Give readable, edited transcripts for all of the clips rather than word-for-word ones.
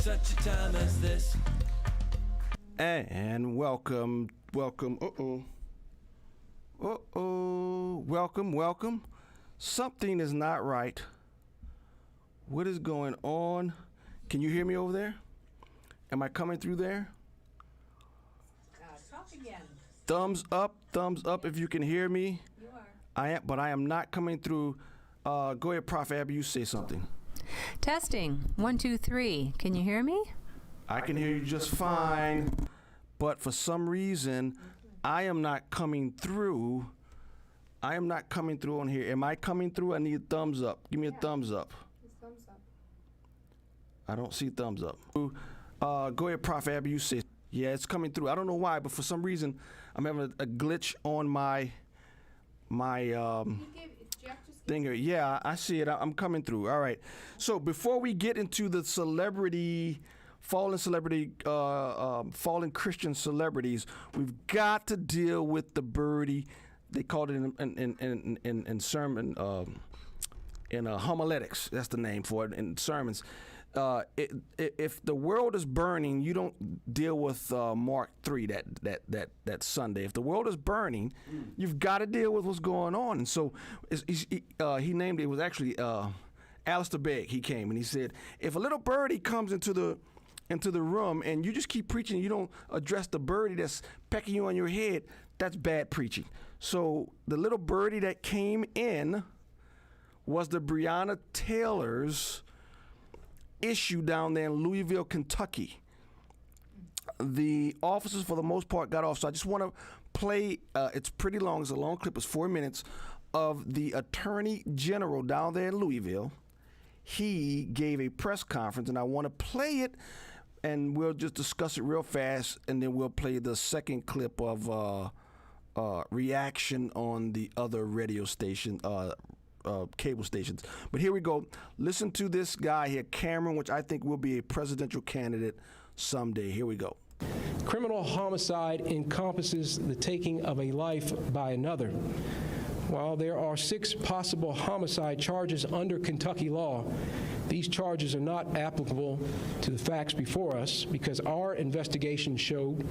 such a time as this. And welcome. Welcome. Something is not right. What is going on? Can you hear me over there? Am I coming through there? Talk again. Thumbs up if you can hear me. You are. I am not coming through. Go ahead, Prof. Abby, you say something. Testing. 1, 2, 3. Can you hear me? I can hear you just fine, but for some reason, I am not coming through. I am not coming through on here. Am I coming through? I need a thumbs up. Give me a thumbs up. It's thumbs up. I don't see thumbs up. Go ahead, Prof. Abby, you say. Yeah, it's coming through. I don't know why, but for some reason, I'm having a glitch on my thing here. Yeah, I see it. I'm coming through. All right. So before we get into the fallen Christian celebrities, we've got to deal with the birdie. They called it in sermon, in homiletics. That's the name for it in sermons. If the world is burning, you don't deal with Mark 3 that Sunday. If the world is burning, you've got to deal with what's going on. And so he named it. It was actually Alistair Begg. He came and he said, if a little birdie comes into the room and you just keep preaching, you don't address the birdie that's pecking you on your head, that's bad preaching. So the little birdie that came in was the Breonna Taylor's issue down there in Louisville, Kentucky. The officers, for the most part, got off. So I just want to play, it's pretty long, it's a long clip, it's 4 minutes, of the Attorney General down there in Louisville. He gave a press conference, and I want to play it, and we'll just discuss it real fast, and then we'll play the second clip of reaction on the other radio station, cable stations. But here we go. Listen to this guy here, Cameron, which I think will be a presidential candidate someday. Here we go. Criminal homicide encompasses the taking of a life by another. While there are 6 possible homicide charges under Kentucky law, these charges are not applicable to the facts before us because our investigation showed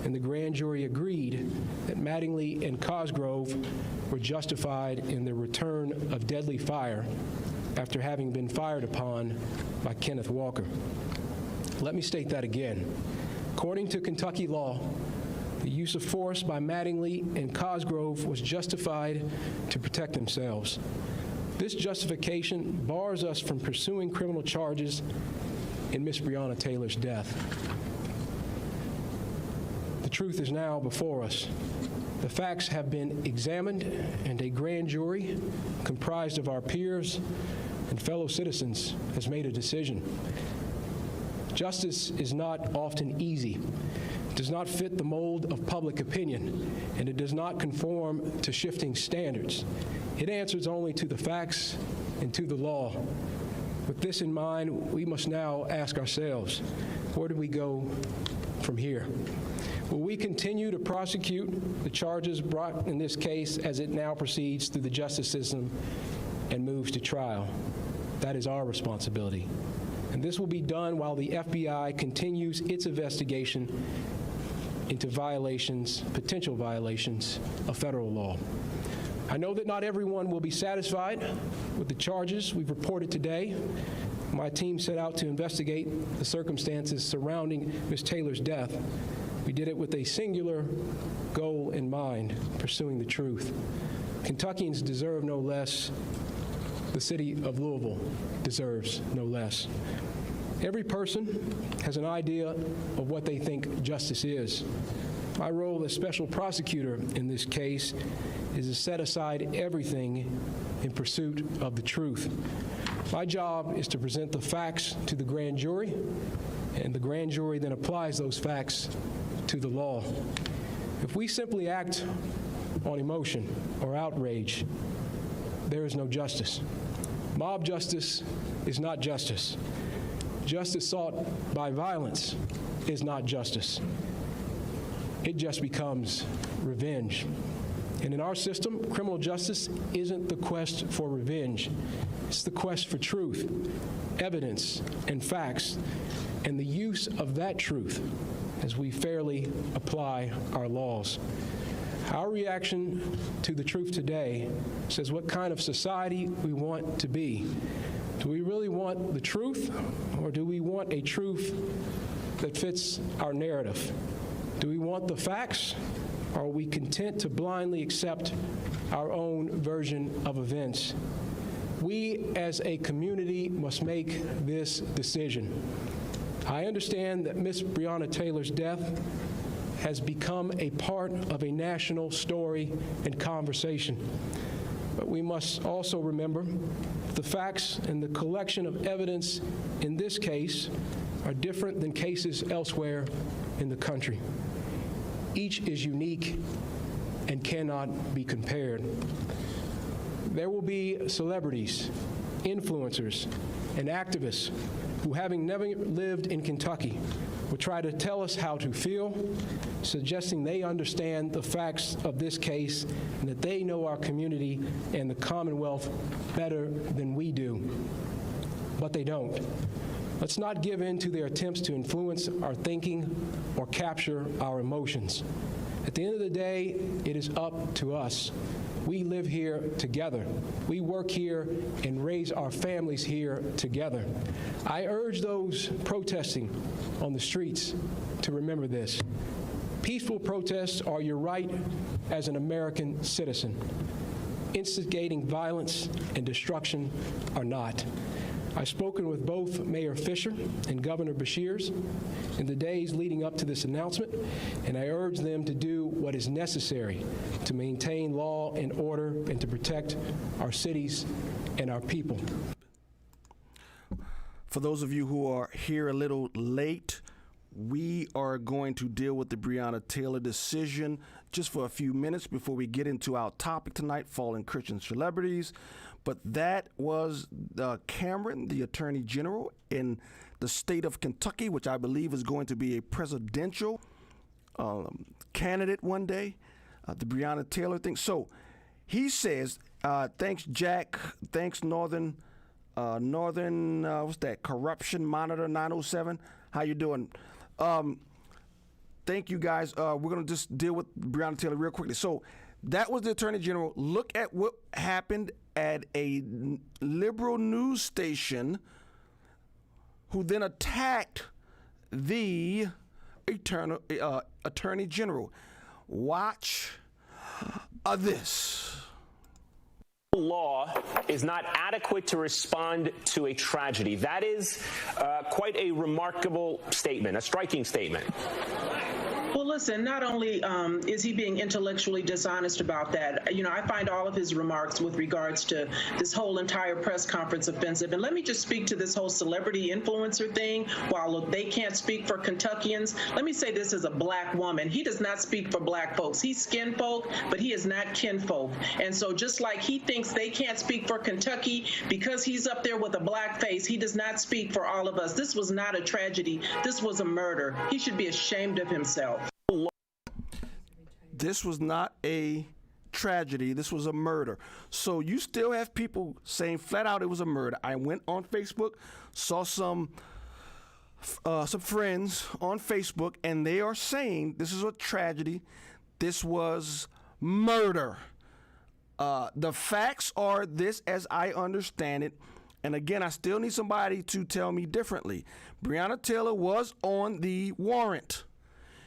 and the grand jury agreed that Mattingly and Cosgrove were justified in the return of deadly fire after having been fired upon by Kenneth Walker. Let me state that again. According to Kentucky law, the use of force by Mattingly and Cosgrove was justified to protect themselves. This justification bars us from pursuing criminal charges in Miss Breonna Taylor's death. The truth is now before us. The facts have been examined, and a grand jury comprised of our peers and fellow citizens has made a decision. Justice is not often easy. It does not fit the mold of public opinion, and it does not conform to shifting standards. It answers only to the facts and to the law. With this in mind, we must now ask ourselves, where do we go from here? Will we continue to prosecute the charges brought in this case as it now proceeds through the justice system and moves to trial? That is our responsibility. And this will be done while the FBI continues its investigation into potential violations of federal law. I know that not everyone will be satisfied with the charges we've reported today. My team set out to investigate the circumstances surrounding Ms. Taylor's death. We did it with a singular goal in mind, pursuing the truth. Kentuckians deserve no less. The city of Louisville deserves no less. Every person has an idea of what they think justice is. My role as special prosecutor in this case is to set aside everything in pursuit of the truth. My job is to present the facts to the grand jury, and the grand jury then applies those facts to the law. If we simply act on emotion or outrage, there is no justice. Mob justice is not justice. Justice sought by violence is not justice. It just becomes revenge. And in our system, criminal justice isn't the quest for revenge. It's the quest for truth, evidence, and facts, and the use of that truth as we fairly apply our laws. Our reaction to the truth today says what kind of society we want to be. Do we really want the truth, or do we want a truth that fits our narrative? Do we want the facts, or are we content to blindly accept our own version of events? We as a community must make this decision. I understand that Miss Breonna Taylor's death has become a part of a national story and conversation. But we must also remember the facts and the collection of evidence in this case are different than cases elsewhere in the country. Each is unique and cannot be compared. There will be celebrities, influencers, and activists who, having never lived in Kentucky, will try to tell us how to feel, suggesting they understand the facts of this case and that they know our community and the Commonwealth better than we do. But they don't. Let's not give in to their attempts to influence our thinking or capture our emotions. At the end of the day, it is up to us. We live here together. We work here and raise our families here together. I urge those protesting on the streets to remember this. Peaceful protests are your right as an American citizen. Instigating violence and destruction are not. I've spoken with both Mayor Fisher and Governor Beshears in the days leading up to this announcement, and I urge them to do what is necessary to maintain law and order and to protect our cities and our people. For those of you who are here a little late, we are going to deal with the Breonna Taylor decision just for a few minutes before we get into our topic tonight, fallen Christian celebrities. But that was Cameron, the Attorney General in the state of Kentucky, which I believe is going to be a presidential candidate one day, the Breonna Taylor thing. So he says, thanks, Jack. Thanks, Northern, what's that, Corruption Monitor 907. How you doing? Thank you, guys. We're going to just deal with Breonna Taylor real quickly. So that was the Attorney General. Look at what happened at a liberal news station who then attacked the Attorney General. Watch this. Law is not adequate to respond to a tragedy. That is quite a remarkable statement, a striking statement. Well, listen, not only is he being intellectually dishonest about that, you know, I find all of his remarks with regards to this whole entire press conference offensive. And let me just speak to this whole celebrity influencer thing. While they can't speak for Kentuckians, let me say this as a black woman. He does not speak for black folks. He's skin folk, but he is not kinfolk. And so just like he thinks they can't speak for Kentucky because he's up there with a black face, he does not speak for all of us. This was not a tragedy. This was a murder. He should be ashamed of himself. This was not a tragedy. This was a murder. So you still have people saying flat out it was a murder. I went on Facebook, saw some friends on Facebook, and they are saying this is a tragedy. This was murder. The facts are this, as I understand it. And again, I still need somebody to tell me differently. Breonna Taylor was on the warrant.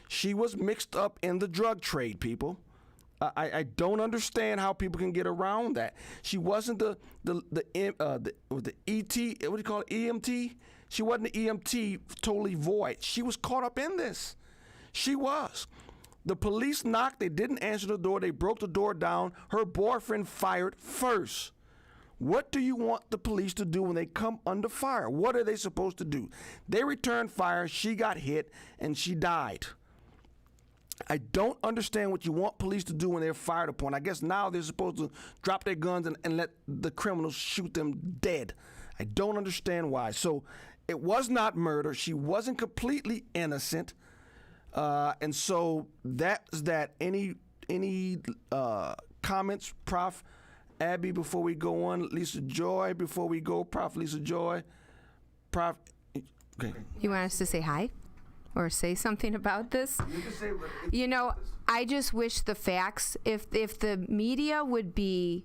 She was mixed up in the drug trade, people. I don't understand how people can get around that. She wasn't the ET, what do you call it, EMT? She wasn't the EMT totally void. She was caught up in this. She was. The police knocked. They didn't answer the door. They broke the door down. Her boyfriend fired first. What do you want the police to do when they come under fire? What are they supposed to do? They returned fire. She got hit, and she died. I don't understand what you want police to do when they're fired upon. I guess now they're supposed to drop their guns and let the criminals shoot them dead. I don't understand why. So it was not murder. She wasn't completely innocent. And so that's that. Any comments, Prof. Abby, before we go on? Lisa Joy, before we go? Prof. Lisa Joy? Prof. Okay. You want us to say hi? Or say something about this? You know, I just wish the facts, if the media would be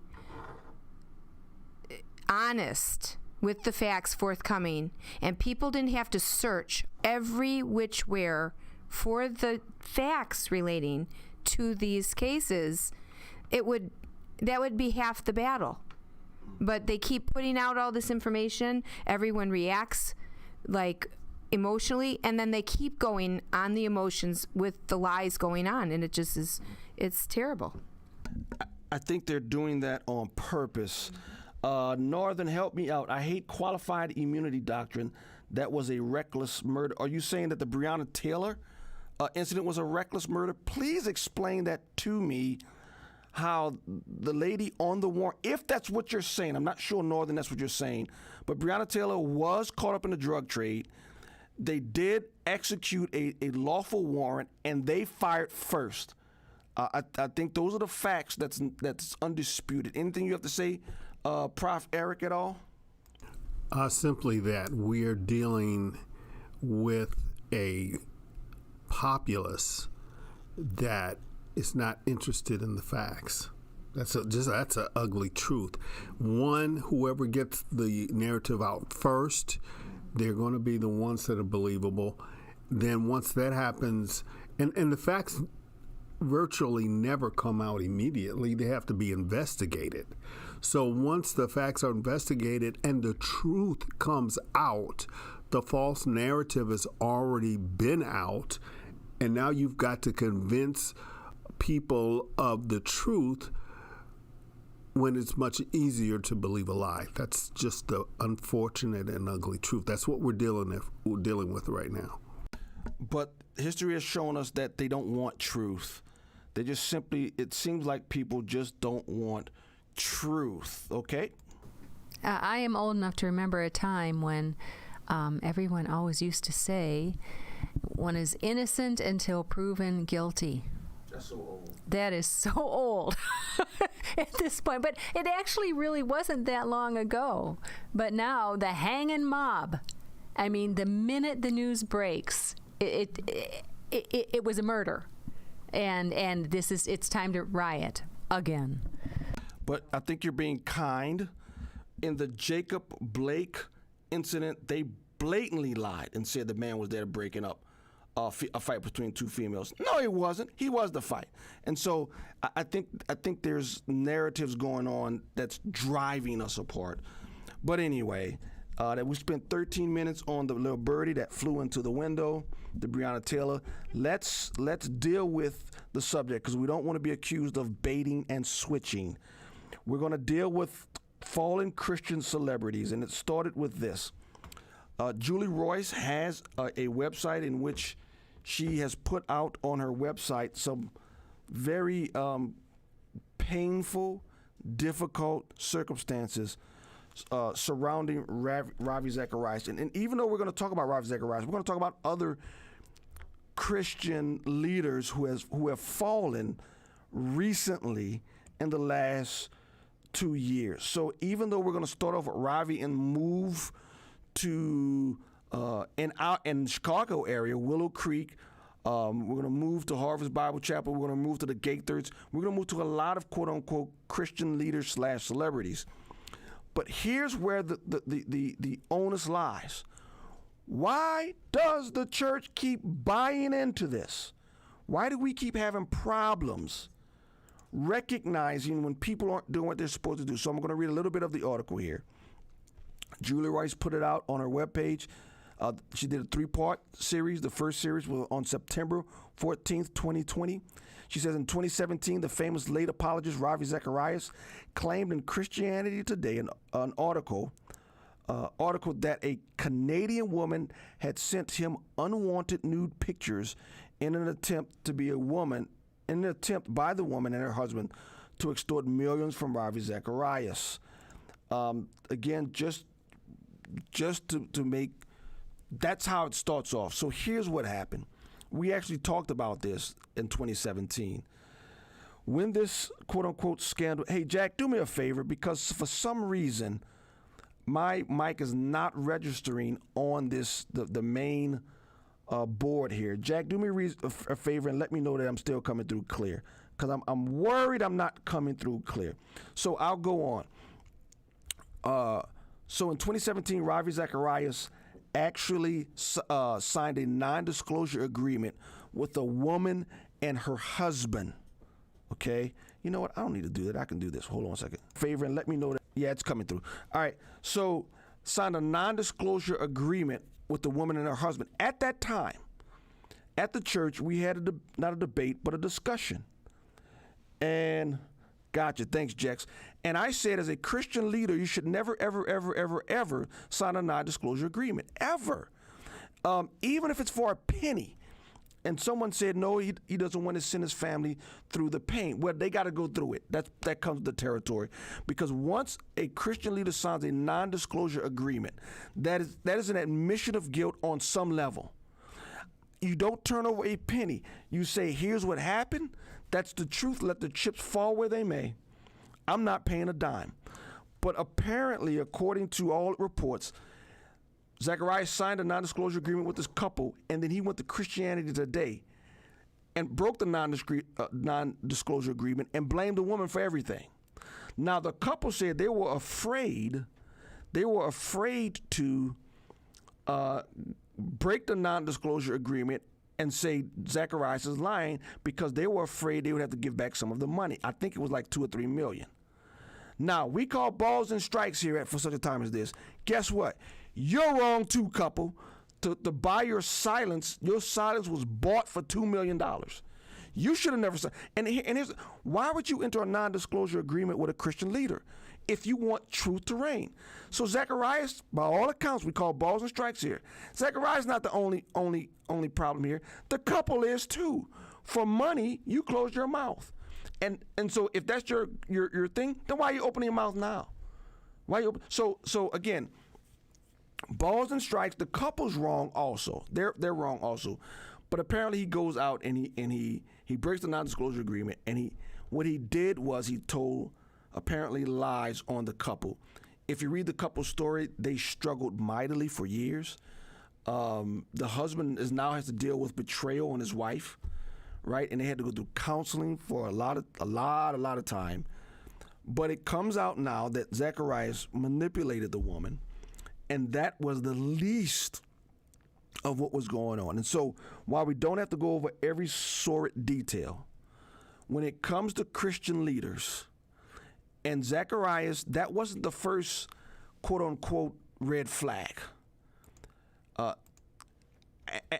honest with the facts forthcoming, and people didn't have to search every which where for the facts relating to these cases, that would be half the battle. But they keep putting out all this information. Everyone reacts like emotionally, and then they keep going on the emotions with the lies going on, and it's terrible. I think they're doing that on purpose. Northern, help me out. I hate qualified immunity doctrine. That was a reckless murder. Are you saying that the Breonna Taylor incident was a reckless murder? Please explain that to me, how the lady on the warrant, if that's what you're saying, I'm not sure, Northern, that's what you're saying, but Breonna Taylor was caught up in the drug trade. They did execute a lawful warrant, and they fired first. I think those are the facts that's undisputed. Anything you have to say, Prof. Eric, at all? Simply that we are dealing with a populace that is not interested in the facts. That's an ugly truth. One, whoever gets the narrative out first, they're going to be the ones that are believable. Then once that happens, and the facts virtually never come out immediately. They have to be investigated. So once the facts are investigated and the truth comes out, the false narrative has already been out, and now you've got to convince people of the truth when it's much easier to believe a lie. That's just the unfortunate and ugly truth. That's what we're dealing with right now. But history has shown us that they don't want truth. They just simply, it seems like people just don't want truth, okay? I am old enough to remember a time when everyone always used to say, one is innocent until proven guilty. That's so old. That is so old at this point. But it actually really wasn't that long ago. But now the hanging mob, I mean, the minute the news breaks, it was a murder. And it's time to riot again. But I think you're being kind. In the Jacob Blake incident, they blatantly lied and said the man was there breaking up a fight between two females. No, he wasn't. He was the fight. And so I think there's narratives going on that's driving us apart. But anyway, that we spent 13 minutes on the little birdie that flew into the window, the Breonna Taylor. Let's deal with the subject, because we don't want to be accused of baiting and switching. We're going to deal with fallen Christian celebrities, and it started with this. Julie Royce has a website in which she has put out on her website some very painful, difficult circumstances surrounding Ravi Zacharias. And even though we're going to talk about Ravi Zacharias, we're going to talk about other Christian leaders who have fallen recently in the last 2 years. So even though we're going to start off with Ravi and move to in the Chicago area, Willow Creek, we're going to move to Harvest Bible Chapel, we're going to move to the Gatherds, we're going to move to a lot of quote-unquote Christian leaders / celebrities. But here's where the onus lies. Why does the church keep buying into this? Why do we keep having problems recognizing when people aren't doing what they're supposed to do? So I'm going to read a little bit of the article here. Julie Royce put it out on her webpage. She did a 3-part series. The first series was on September 14th, 2020. She says in 2017, the famous late apologist Ravi Zacharias claimed in Christianity Today an article that a Canadian woman had sent him unwanted nude pictures in an attempt by the woman and her husband to extort millions from Ravi Zacharias. Again, just to make, that's how it starts off. So here's what happened. We actually talked about this in 2017. when this quote-unquote scandal, hey, Jack, do me a favor, because for some reason, my mic is not registering on the main board here. Jack, do me a favor and let me know that I'm still coming through clear, because I'm worried I'm not coming through clear. So I'll go on. So in 2017, Ravi Zacharias actually signed a non-disclosure agreement with a woman and her husband. Okay? You know what? I don't need to do that. I can do this. Hold on a second. Favor and let me know that. Yeah, it's coming through. All right. So signed a non-disclosure agreement with the woman and her husband. At that time, at the church, we had not a debate, but a discussion. And gotcha. Thanks, Jex. And I said, as a Christian leader, you should never, ever, ever, ever, ever sign a non-disclosure agreement. Ever. Even if it's for a penny. And someone said, no, he doesn't want to send his family through the pain. Well, they got to go through it. That comes with the territory. Because once a Christian leader signs a non-disclosure agreement, that is an admission of guilt on some level. You don't turn over a penny. You say, here's what happened. That's the truth. Let the chips fall where they may. I'm not paying a dime. But apparently, according to all reports, Zacharias signed a non-disclosure agreement with this couple, and then he went to Christianity Today and broke the non-disclosure agreement and blamed the woman for everything. Now, the couple said they were afraid to break the non-disclosure agreement and say Zacharias is lying because they were afraid they would have to give back some of the money. I think it was like $2 or $3 million. Now, we call balls and strikes here for such a time as this. Guess what? You're wrong too, couple. To buy your silence was bought for $2 million. You should have never signed. And here's why would you enter a non-disclosure agreement with a Christian leader if you want truth to reign? So Zacharias, by all accounts, we call balls and strikes here. Zacharias is not the only problem here. The couple is too. For money, you close your mouth. And so if that's your thing, then why are you opening your mouth now? Why you open? So again, balls and strikes. The couple's wrong also. They're wrong also. But apparently he goes out and he breaks the non-disclosure agreement. And what he did was he told apparently lies on the couple. If you read the couple's story, they struggled mightily for years. The husband now has to deal with betrayal on his wife, right? And they had to go through counseling for a lot of time. But it comes out now that Zacharias manipulated the woman, and that was the least of what was going on. And so while we don't have to go over every sordid detail, when it comes to Christian leaders, and Zacharias, that wasn't the first quote-unquote red flag.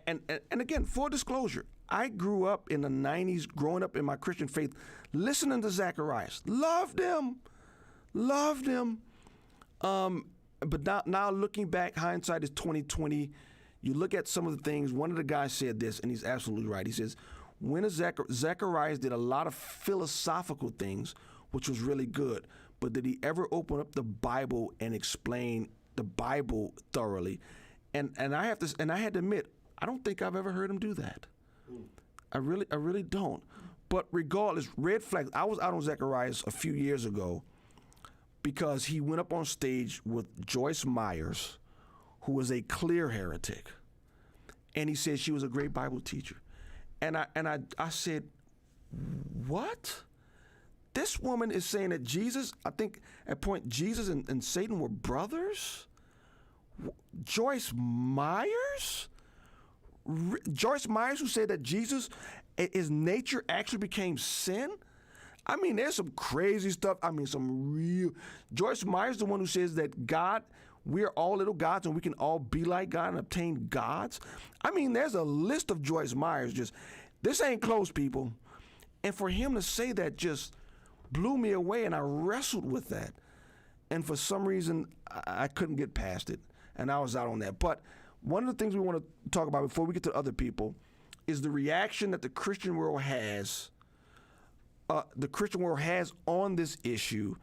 And again, full disclosure, I grew up in the 90s, growing up in my Christian faith, listening to Zacharias. Loved him. But now looking back, hindsight is 20/20. You look at some of the things. One of the guys said this, and he's absolutely right. He says, when Zacharias did a lot of philosophical things, which was really good, but did he ever open up the Bible and explain the Bible thoroughly? And I had to admit, I don't think I've ever heard him do that. I really don't. But regardless, red flags. I was out on Zacharias a few years ago because he went up on stage with Joyce Myers, who was a clear heretic, and he said she was a great Bible teacher. And I said, what? This woman is saying that Jesus, I think at point Jesus and Satan were brothers? Joyce Myers? Joyce Myers, who said that Jesus, his nature actually became sin? I mean, there's some crazy stuff. I mean, some real. Joyce Myers, the one who says that God, we are all little gods and we can all be like God and obtain gods. I mean, there's a list of Joyce Myers. Just, this ain't close, people. And for him to say that just blew me away, and I wrestled with that. And for some reason, I couldn't get past it, and I was out on that. But one of the things we want to talk about before we get to other people is the reaction that the Christian world has. On this issue.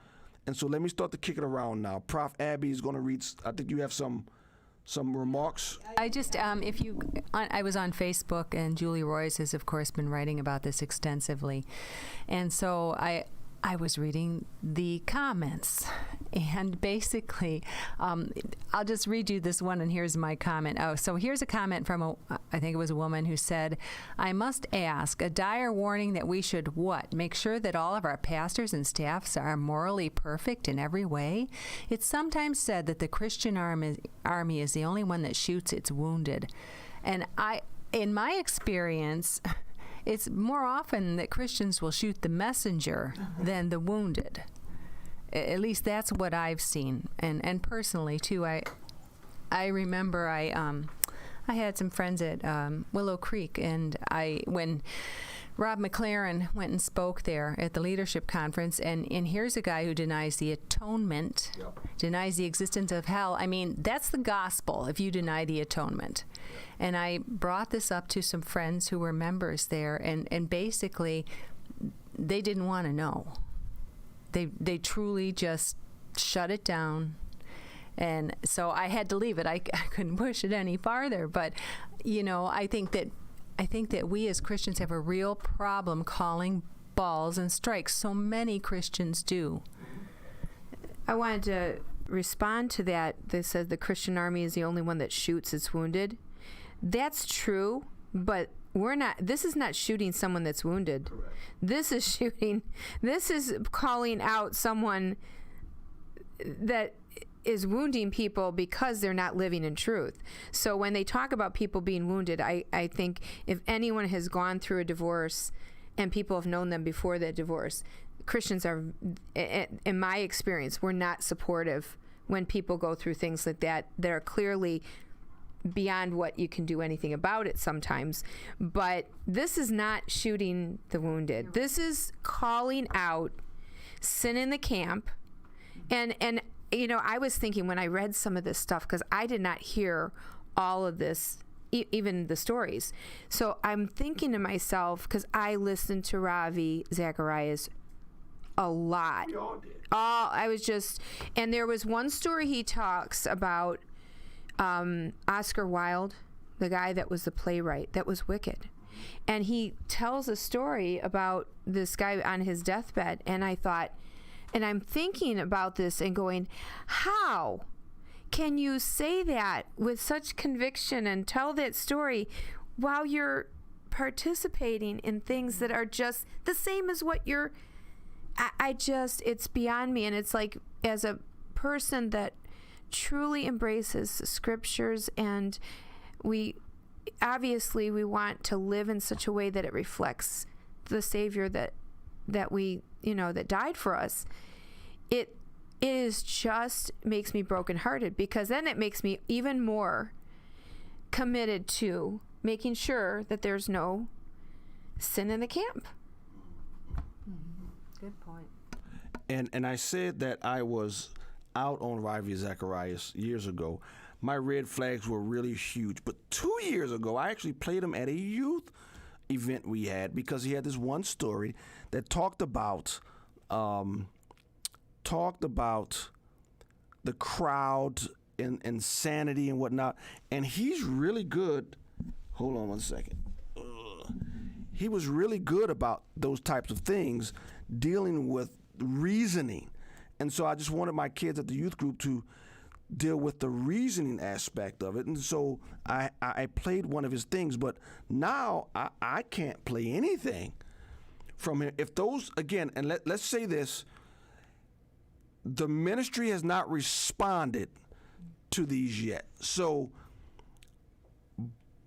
And so let me start to kick it around now. Prof. Abby is going to read, I think you have some some remarks? I just, I was on Facebook, and Julie Royce has, of course, been writing about this extensively. And so I was reading the comments, and basically, I'll just read you this one, and here's my comment. Oh, so here's a comment from I think it was a woman who said, "I must ask, a dire warning that we should what? Make sure that all of our pastors and staffs are morally perfect in every way? It's sometimes said that the Christian army is the only one that shoots its wounded." And in my experience, it's more often that Christians will shoot the messenger than the wounded. At least that's what I've seen. And personally, too, I remember I had some friends at Willow Creek, and when Rob McLaren went and spoke there at the leadership conference, and here's a guy who denies the atonement, denies the existence of hell. I mean, that's the gospel if you deny the atonement. And I brought this up to some friends who were members there, and basically they didn't want to know. They truly just shut it down. And so I had to leave it. I couldn't push it any farther. But, I think that we as Christians have a real problem calling balls and strikes. So many Christians do. I wanted to respond to that. They said the Christian army is the only one that shoots its wounded. That's true, but this is not shooting someone that's wounded. Correct. This is calling out someone that is wounding people because they're not living in truth. So when they talk about people being wounded, I think if anyone has gone through a divorce and people have known them before the divorce, Christians are, in my experience, we're not supportive when people go through things like that are clearly beyond what you can do anything about it sometimes. But this is not shooting the wounded. This is calling out sin in the camp. And I was thinking when I read some of this stuff, because I did not hear all of this, even the stories. So I'm thinking to myself, because I listened to Ravi Zacharias a lot. We all did. And there was one story he talks about Oscar Wilde, the guy that was the playwright that was wicked. And he tells a story about this guy on his deathbed. And I thought, and I'm thinking about this and going, how can you say that with such conviction and tell that story while you're participating in things that are just the same as what you're, it's beyond me. And it's like, as a person that truly embraces the scriptures, and we want to live in such a way that it reflects the Savior that we that died for us. It is just makes me brokenhearted, because then it makes me even more committed to making sure that there's no sin in the camp. Good point. And I said that I was out on Ravi Zacharias years ago. My red flags were really huge. But 2 years ago, I actually played him at a youth event we had, because he had this one story that talked about the crowd and insanity and whatnot. And he's really good. Hold on one second. He was really good about those types of things, dealing with reasoning. And so I just wanted my kids at the youth group to deal with the reasoning aspect of it. And so I played one of his things, but now I can't play anything from him. If those, again, and let's say this, the ministry has not responded to these yet. So,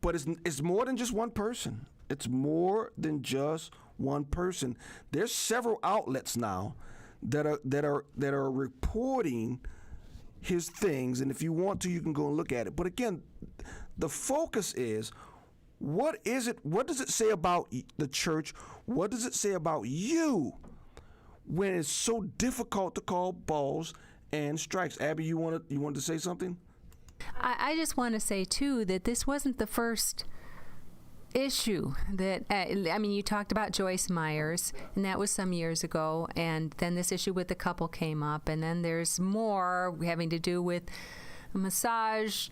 but it's more than just one person. It's more than just one person. There's several outlets now that are reporting his things, and if you want to, you can go and look at it. But again, the focus is, what is it? What does it say about the church? What does it say about you when it's so difficult to call balls and strikes? Abby, you wanted to say something? I just want to say too that this wasn't the first issue that you talked about Joyce Myers, and that was some years ago, and then this issue with the couple came up, and then there's more having to do with massage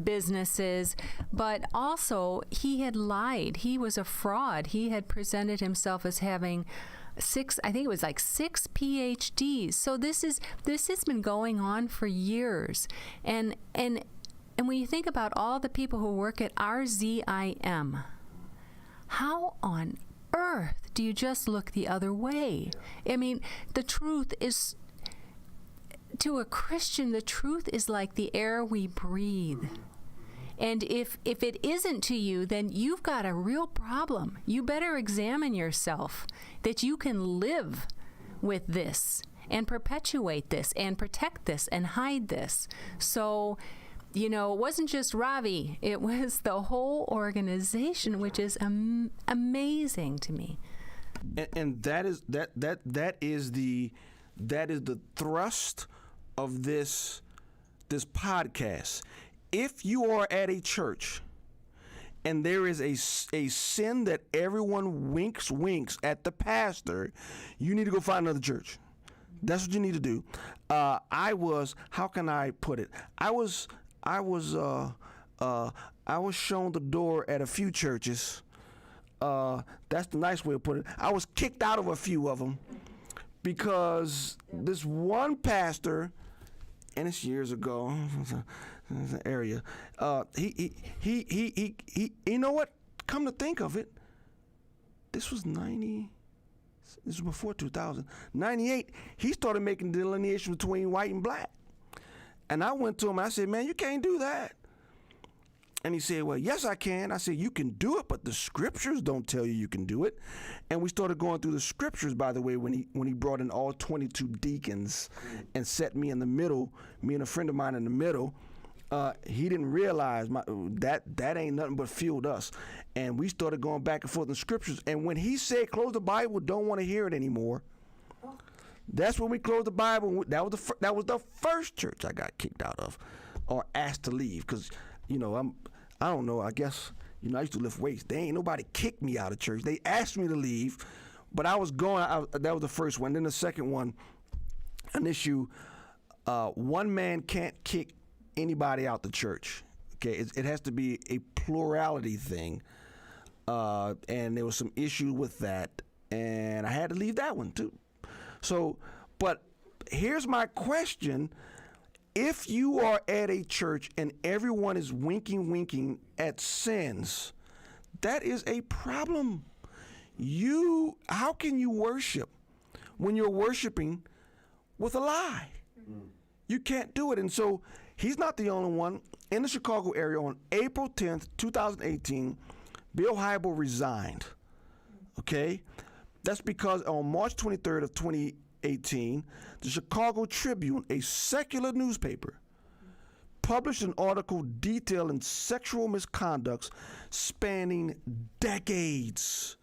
businesses, but also he had lied. He was a fraud. He had presented himself as having six PhDs. So this has been going on for years. And when you think about all the people who work at RZIM, how on earth do you just look the other way? I mean, the truth is, to a Christian, the truth is like the air we breathe. And if it isn't to you, then you've got a real problem. You better examine yourself that you can live with this and perpetuate this and protect this and hide this. So, it wasn't just Ravi. It was the whole organization, which is amazing to me. And that is the thrust of this podcast. If you are at a church and there is a sin that everyone winks at the pastor, you need to go find another church. That's what you need to do. How can I put it? I was shown the door at a few churches. That's the nice way of putting it. I was kicked out of a few of them because this one pastor, and it's years ago, an area. He. You know what? Come to think of it, this was 90. This was before 2000. 98. He started making delineation between white and black, and I went to him. I said, "Man, you can't do that." And he said, "Well, yes, I can." I said, "You can do it, but the scriptures don't tell you can do it." And we started going through the scriptures, by the way, when he brought in all 22 deacons and set me in the middle, me and a friend of mine in the middle. He didn't realize that ain't nothing but fueled us. And we started going back and forth in scriptures. And when he said, "Close the Bible, don't want to hear it anymore," that's when we closed the Bible. That was the first church I got kicked out of or asked to leave because, I don't know, I guess, I used to lift weights. They ain't nobody kicked me out of church. They asked me to leave, but I was going. That was the first one. Then the second one, an issue, one man can't kick anybody out the church. Okay, it has to be a plurality thing, and there was some issue with that, and I had to leave that one too. So, but here's my question. If you are at a church and everyone is winking at sins, that is a problem. How can you worship when you're worshiping with a lie? You can't do it. And so he's not the only one. In the Chicago area on April 10th, 2018, Bill Hybel resigned. Okay? That's because on March 23rd of 2018, the Chicago Tribune, a secular newspaper, published an article detailing sexual misconducts spanning decades.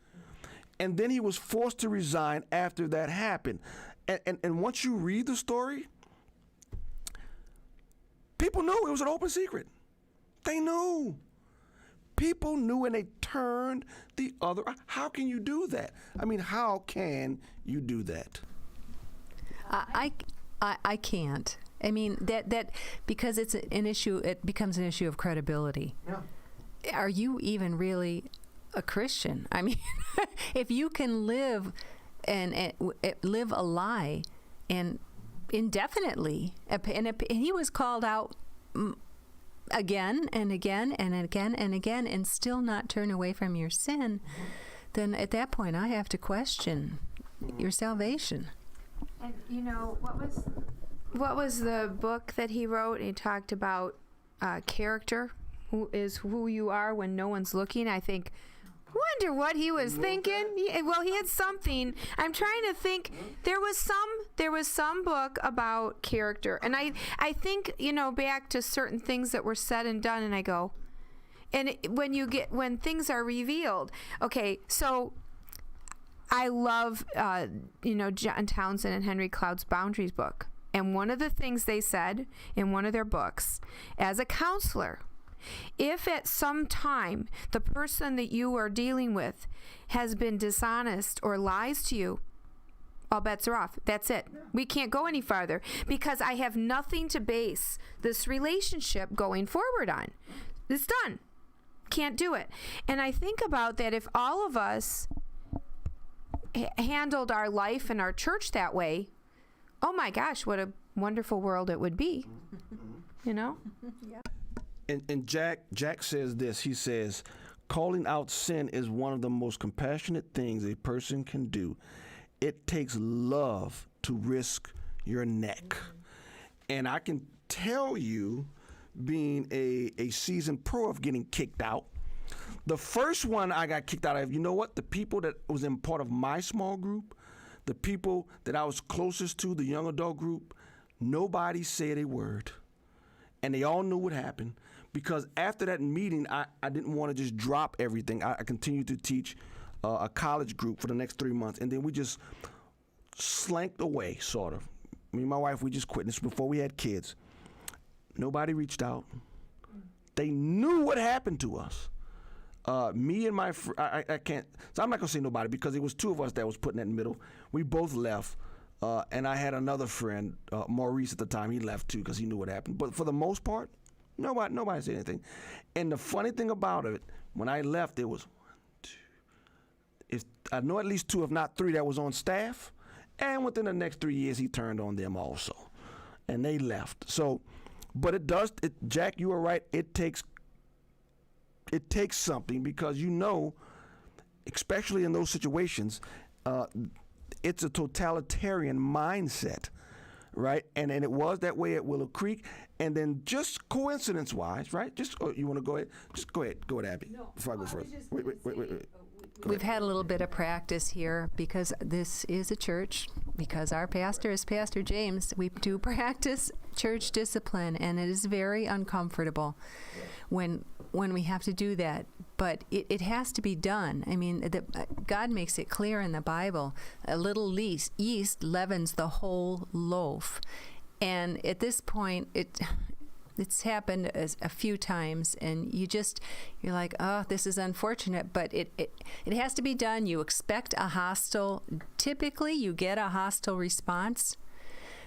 And then he was forced to resign after that happened. And once you read the story, people knew it was an open secret. They knew. People knew and they turned the other. How can you do that? I mean, how can you do that? I can't. I mean, that because it's an issue, it becomes an issue of credibility. Yeah. Are you even really a Christian? I mean, if you can live and live a lie and indefinitely, and he was called out again and again and again and again and still not turn away from your sin, then at that point I have to question your salvation. And what was the book that he wrote? He talked about character, who is who you are when no one's looking. I think, wonder what he was thinking. Well, he had something. I'm trying to think. There was some book about character, and I think back to certain things that were said and done, and I go, and when things are revealed. Okay, so I love John Townsend and Henry Cloud's Boundaries book, and one of the things they said in one of their books, as a counselor, if at some time the person that you are dealing with has been dishonest or lies to you, all bets are off. That's it. We can't go any farther because I have nothing to base this relationship going forward on. It's done. Can't do it. And I think about that if all of us handled our life and our church that way, oh my gosh, what a wonderful world it would be. You know? Yeah. And Jack says this. He says, calling out sin is one of the most compassionate things a person can do. It takes love to risk your neck. And I can tell you, being a seasoned pro of getting kicked out, the first one I got kicked out of, you know what? The people that was in part of my small group, the people that I was closest to, the young adult group, nobody said a word. And they all knew what happened. Because after that meeting, I didn't want to just drop everything. I continued to teach a college group for the next 3 months. And then we just slanked away, sort of. Me and my wife, we just quit. This was before we had kids. Nobody reached out. They knew what happened to us. Me and my I can't, so I'm not going to say nobody because it was two of us that was putting that in the middle. We both left. And I had another friend, Maurice at the time, he left too because he knew what happened. But for the most part, nobody said anything. And the funny thing about it, when I left, there was 1, 2, I know at least 2, if not 3, that was on staff. And within the next 3 years, he turned on them also. And they left. So, but Jack, you are right. It takes something because especially in those situations, it's a totalitarian mindset, right? And it was that way at Willow Creek. And then just coincidence-wise, right? You want to go ahead? Just go ahead, Abby, before I go further. Wait. We've had a little bit of practice here because this is a church, because our pastor is Pastor James. We do practice church discipline, and it is very uncomfortable when we have to do that. But it has to be done. I mean, God makes it clear in the Bible, a little yeast leavens the whole loaf. And at this point, it's happened a few times, and you're like, oh, this is unfortunate, but it has to be done. You expect typically you get a hostile response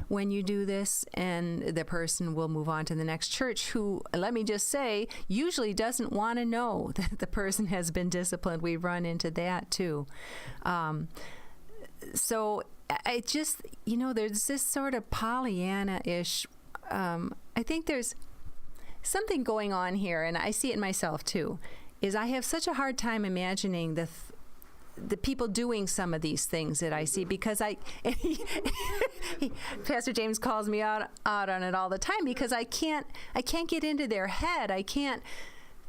when you do this, and the person will move on to the next church who, let me just say, usually doesn't want to know that the person has been disciplined. We run into that too. So I just, there's this sort of Pollyanna-ish, I think there's something going on here, and I see it myself too, is I have such a hard time imagining the people doing some of these things that I see, because Pastor James calls me out on it all the time, because I can't get into their head. I can't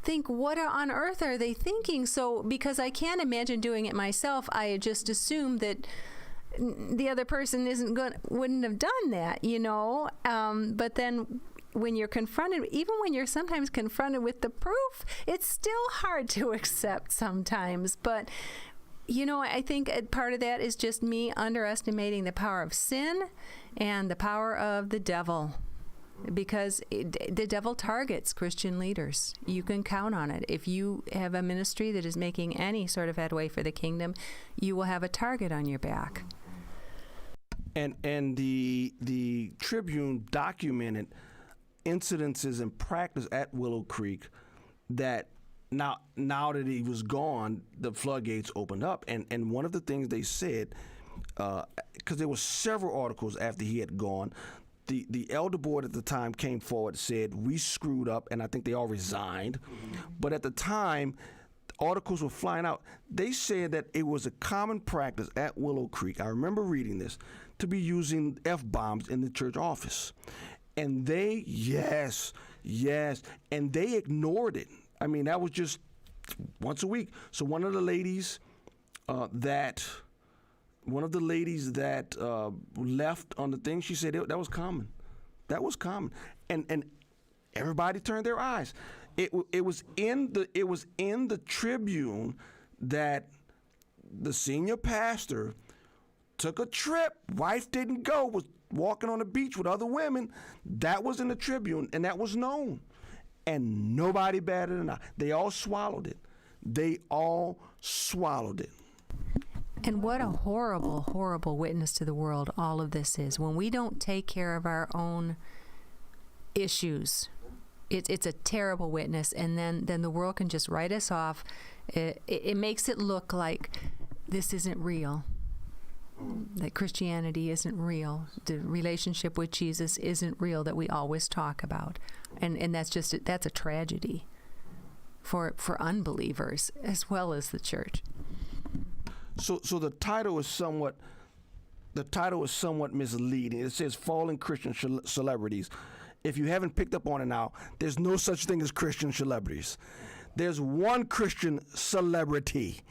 think, what on earth are they thinking? So because I can't imagine doing it myself, I just assume that the other person wouldn't have done that, but then when you're confronted, even when you're sometimes confronted with the proof, it's still hard to accept sometimes. But I think part of that is just me underestimating the power of sin and the power of the devil, because the devil targets Christian leaders. You can count on it. If you have a ministry that is making any sort of headway for the kingdom, you will have a target on your back. And the Tribune documented incidences in practice at Willow Creek that now that he was gone, the floodgates opened up. And one of the things they said, because there were several articles after he had gone, the elder board at the time came forward and said, we screwed up, and I think they all resigned. But at the time, articles were flying out. They said that it was a common practice at Willow Creek, I remember reading this, to be using F-bombs in the church office. And they, yes, and they ignored it. I mean, that was just once a week. So one of the ladies that left on the thing, she said that was common. That was common, and everybody turned their eyes. It was in the Tribune that the senior pastor took a trip. Wife didn't go. Was walking on the beach with other women. That was in the Tribune, and that was known. And nobody batted an eye. They all swallowed it. And what a horrible, horrible witness to the world all of this is. When we don't take care of our own issues, it's a terrible witness, and then the world can just write us off. It makes it look like this isn't real, that Christianity isn't real, the relationship with Jesus isn't real that we always talk about. And that's a tragedy for unbelievers as well as the church. So the title is somewhat misleading. It says fallen Christian celebrities. If you haven't picked up on it now, there's no such thing as Christian celebrities. There's one Christian celebrity.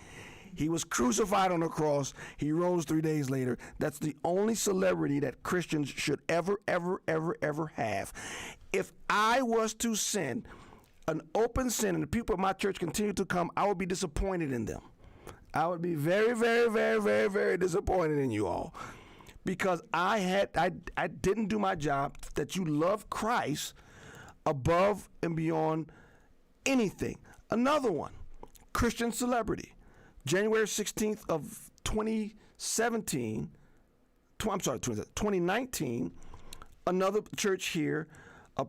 He was crucified on a cross. He rose 3 days later. That's the only celebrity that Christians should ever have. If I was to sin, an open sin, and the people of my church continue to come, I would be disappointed in them. I would be very disappointed in you all, because I didn't do my job. That you love Christ above and beyond anything. Another one, Christian celebrity, January 16th of 2019. Another church here, a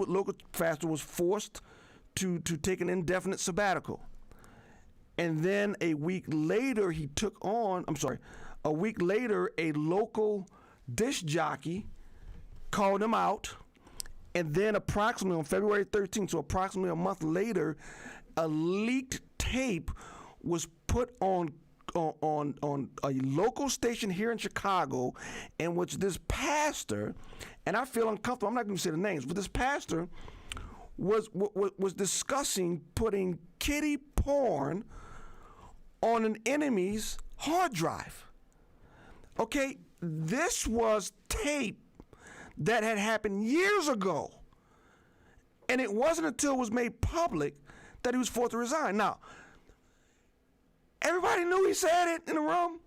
local pastor was forced to take an indefinite sabbatical. And then a week later, a local disc jockey called him out. And then approximately on February 13th, so approximately a month later, a leaked tape was put on a local station here in Chicago, in which this pastor, and I feel uncomfortable, I'm not going to say the names, but this pastor was discussing putting kiddie porn on an enemy's hard drive. Okay, this was tape that had happened years ago, and it wasn't until it was made public that he was forced to resign. Now, everybody knew he said it in the room,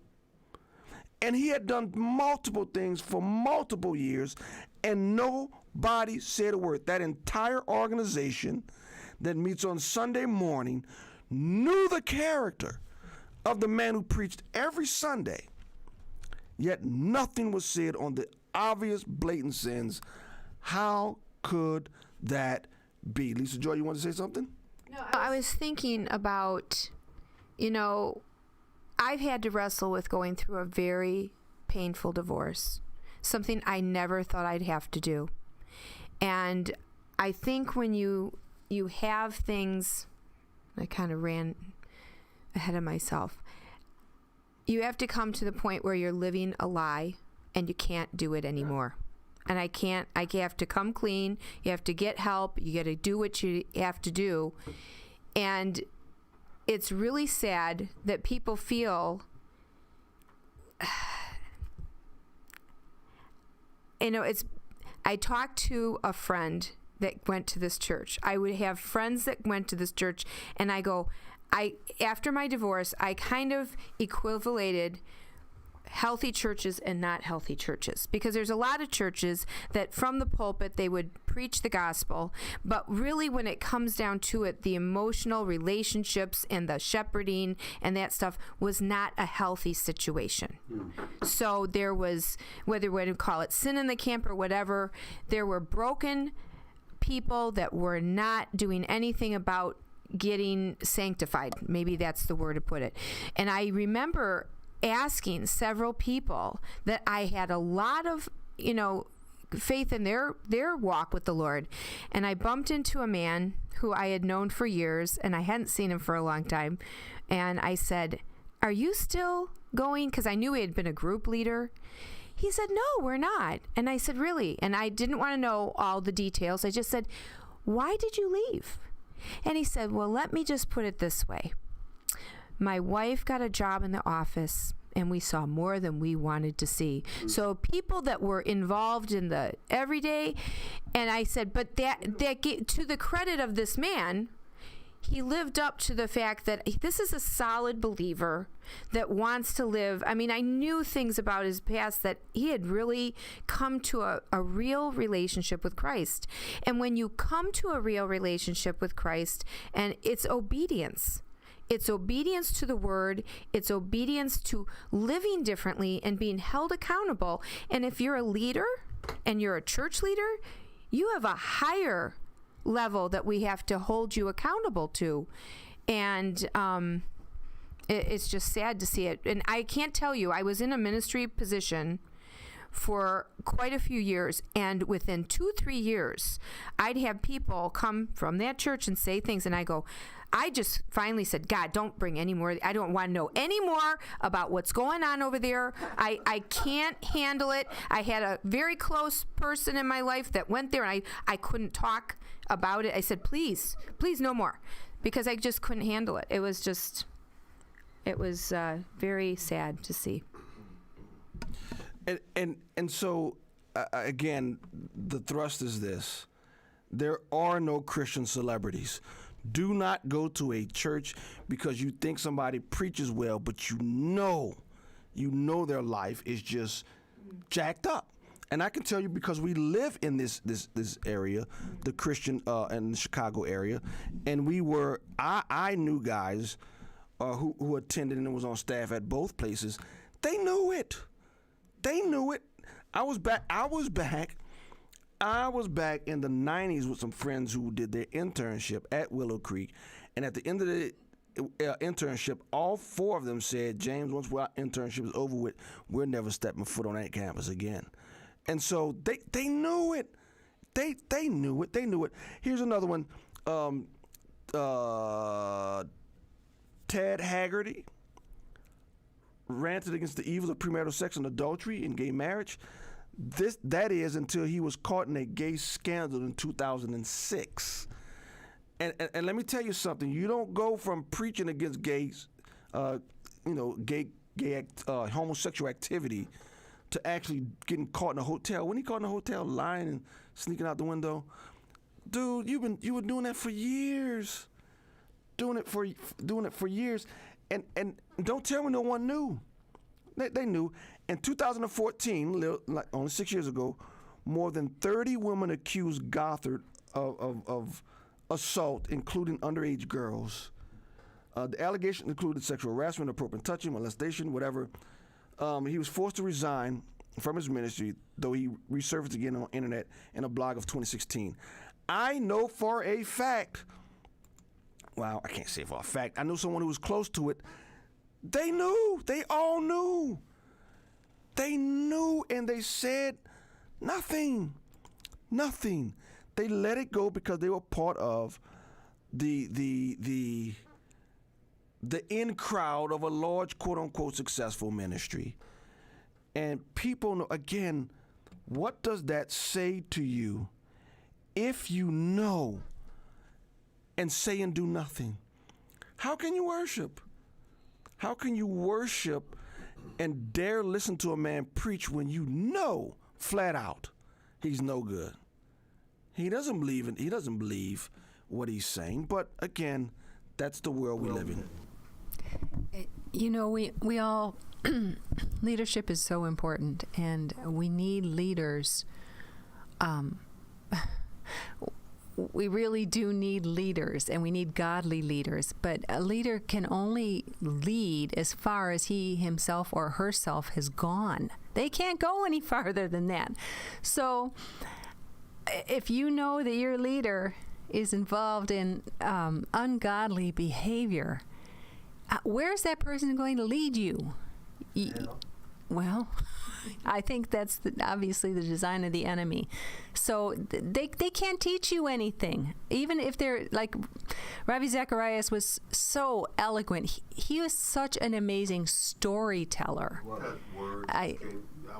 and he had done multiple things for multiple years, and nobody said a word. That entire organization that meets on Sunday morning knew the character of the man who preached every Sunday, yet nothing was said on the obvious, blatant sins. How could that be? Lisa Joy, you want to say something? No, I was thinking about, I've had to wrestle with going through a very painful divorce, something I never thought I'd have to do. And I think when you have things, I kind of ran ahead of myself. You have to come to the point where you're living a lie and you can't do it anymore. And I have to come clean. You have to get help. You got to do what you have to do. And it's really sad that people feel, I talked to a friend that went to this church. I would have friends that went to this church, and I go, after my divorce, I kind of equivalated healthy churches and not healthy churches, because there's a lot of churches that from the pulpit they would preach the gospel, but really when it comes down to it, the emotional relationships and the shepherding and that stuff was not a healthy situation. So there was, whether we would call it sin in the camp or whatever, there were broken people that were not doing anything about getting sanctified. Maybe that's the word to put it. And I remember asking several people that I had a lot of, faith in their walk with the Lord. And I bumped into a man who I had known for years, and I hadn't seen him for a long time. And I said, "Are you still going?" Because I knew he had been a group leader. He said, "No, we're not." And I said, "Really?" And I didn't want to know all the details. I just said, "Why did you leave?" And he said, "Well, let me just put it this way. My wife got a job in the office, and we saw more than we wanted to see." So people that were involved in the everyday, and I said, but that to the credit of this man, he lived up to the fact that this is a solid believer that wants to live. I mean, I knew things about his past, that he had really come to a real relationship with Christ. And when you come to a real relationship with Christ, and it's obedience, It's obedience to the word. It's obedience to living differently and being held accountable. And if you're a leader and you're a church leader, you have a higher level that we have to hold you accountable to. And it's just sad to see it. And I can't tell you, I was in a ministry position for quite a few years, and within 2-3 years, I'd have people come from that church and say things, and I just finally said, God, don't bring any more. I don't want to know any more about what's going on over there. I can't handle it. I had a very close person in my life that went there, and I couldn't talk about it. I said, please no more, because I just couldn't handle it. It was very sad to see. And so, again, the thrust is this. There are no Christian celebrities. Do not go to a church because you think somebody preaches well, but you know their life is just jacked up. And I can tell you, because we live in this area, the Christian in the Chicago area, and I knew guys who attended and was on staff at both places. They knew it. I was back in the 90s with some friends who did their internship at Willow Creek. And at the end of the internship, all 4 of them said, James, once our internship is over with, we're never stepping foot on that campus again. And so they knew it. They knew it. Here's another one. Ted Haggerty ranted against the evils of premarital sex and adultery and gay marriage. That is until he was caught in a gay scandal in 2006. And let me tell you something. You don't go from preaching against gays, homosexual activity, to actually getting caught in a hotel. When he caught in a hotel lying and sneaking out the window, dude, you were doing that for years. Doing it for years. And don't tell me no one knew. They knew. In 2014, like only 6 years ago, more than 30 women accused Gothard of assault, including underage girls. The allegations included sexual harassment, inappropriate touching, molestation, whatever. He was forced to resign from his ministry, though he resurfaced again on the internet in a blog of 2016. I know for a fact, well, I can't say for a fact, I know someone who was close to it. They knew. They all knew. They knew, and they said nothing. Nothing. They let it go because they were part of the in crowd of a large, quote-unquote, successful ministry. And people know, again, what does that say to you if you know and say and do nothing? How can you worship? How can you worship and dare listen to a man preach when you know flat out he's no good? He doesn't believe what he's saying. But again, that's the world we live in. You know, we all leadership is so important, and we need leaders. We really do need leaders, and we need godly leaders. But a leader can only lead as far as he himself or herself has gone. They can't go any farther than that. So if you know that your leader is involved in ungodly behavior, where's that person going to lead you? Well, I think that's obviously the design of the enemy. So they can't teach you anything. Even if they're like, Ravi Zacharias was so eloquent. He was such an amazing storyteller. I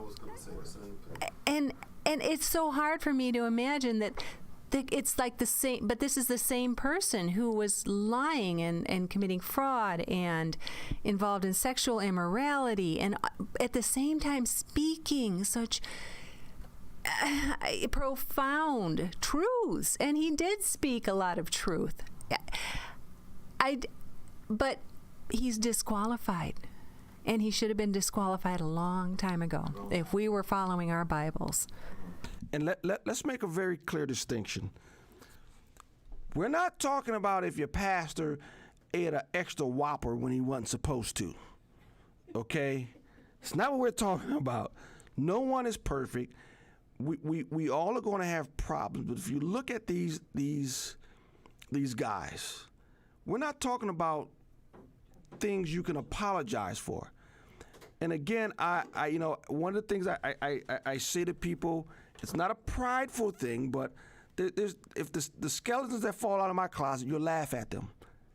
was going to say the same thing. And it's so hard for me to imagine that it's like the same, but this is the same person who was lying and committing fraud and involved in sexual immorality, and at the same time speaking such profound truths. And he did speak a lot of truth. But he's disqualified. And he should have been disqualified a long time ago if we were following our Bibles. And let's make a very clear distinction. We're not talking about if your pastor ate an extra Whopper when he wasn't supposed to. Okay? It's not what we're talking about. No one is perfect. We all are going to have problems. But if you look at these guys, we're not talking about things you can apologize for. And again, I you know, one of the things I say to people, it's not a prideful thing, but if the skeletons that fall out of my closet, you'll laugh at them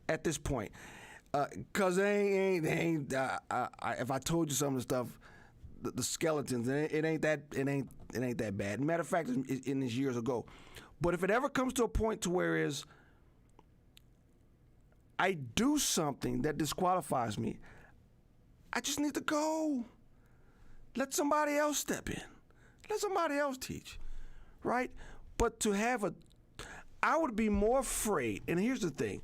at this point. Cause they ain't if I told you some of the stuff, the skeletons, it ain't that bad. Matter of fact, in these years ago. But if it ever comes to a point to where is I do something that disqualifies me, I just need to go. Let somebody else step in. Let somebody else teach, right? But to have I would be more afraid, and here's the thing.